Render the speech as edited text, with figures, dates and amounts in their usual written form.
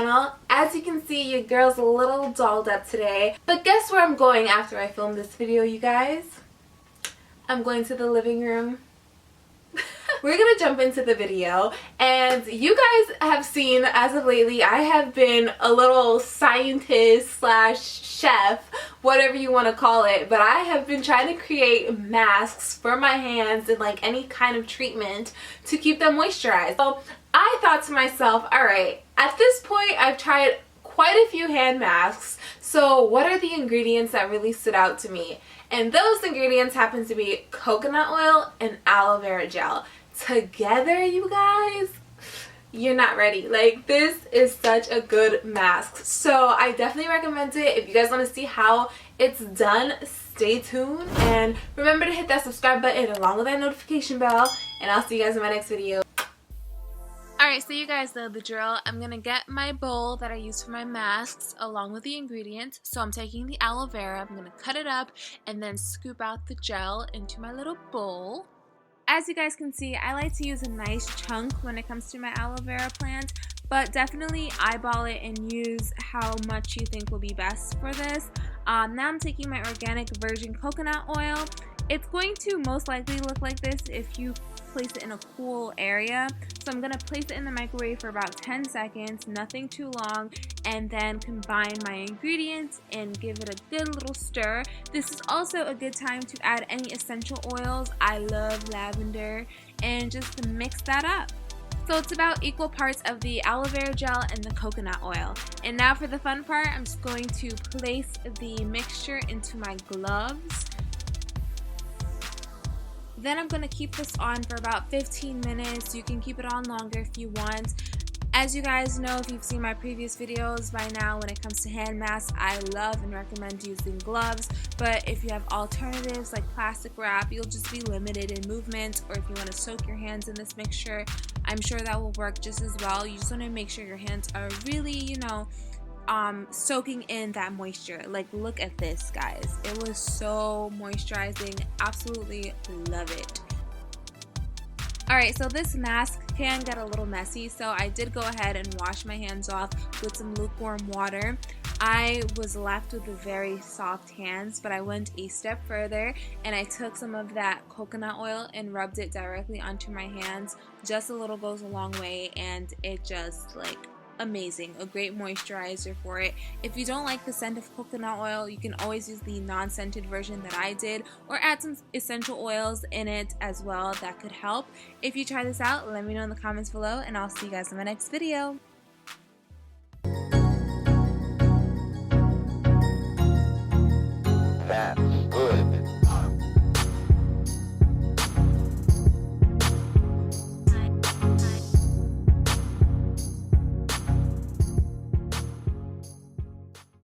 channel. As you can see, your girl's a little dolled up today. But guess where I'm going after I film this video, you guys? I'm going to the living room. We're gonna jump into the video, and you guys have seen as of lately I have been a little scientist slash chef, whatever you want to call it, but I have been trying to create masks for my hands and like any kind of treatment to keep them moisturized. So I thought to myself, alright, at this point I've tried quite a few hand masks, so what are the ingredients that really stood out to me? And those ingredients happen to be coconut oil and aloe vera gel. Together, you guys, you're not ready. Like, this is such a good mask, so I definitely recommend it. If you guys want to see how it's done, stay tuned and remember to hit that subscribe button along with that notification bell, and I'll see you guys in my next video. Alright, so you guys know the drill. I'm gonna get my bowl that I use for my masks along with the ingredients. So I'm taking the aloe vera, I'm gonna cut it up and then scoop out the gel into my little bowl. As you guys can see, I like to use a nice chunk when it comes to my aloe vera plant, but definitely eyeball it and use how much you think will be best for this. Now I'm taking my organic virgin coconut oil. It's going to most likely look like this if you place it in a cool area. So I'm going to place it in the microwave for about 10 seconds, nothing too long, and then combine my ingredients and give it a good little stir. This is also a good time to add any essential oils. I love lavender, and just mix that up. So it's about equal parts of the aloe vera gel and the coconut oil. And now for the fun part, I'm just going to place the mixture into my gloves. Then I'm going to keep this on for about 15 minutes. You can keep it on longer if you want. As you guys know, if you've seen my previous videos by now, when it comes to hand masks, I love and recommend using gloves. But if you have alternatives like plastic wrap, you'll just be limited in movement. Or if you want to soak your hands in this mixture, I'm sure that will work just as well. You just want to make sure your hands are really, soaking in that moisture. Like, look at this, guys. It was so moisturizing. Absolutely love it. Alright, so this mask can get a little messy, so I did go ahead and wash my hands off with some lukewarm water. I was left with very soft hands, but I went a step further and I took some of that coconut oil and rubbed it directly onto my hands. Just a little goes a long way, and it just amazing. A great moisturizer for it. If you don't like the scent of coconut oil, you can always use the non-scented version that I did, or add some essential oils in it as well. That could help. If you try this out, let me know in the comments below, and I'll see you guys in my next video.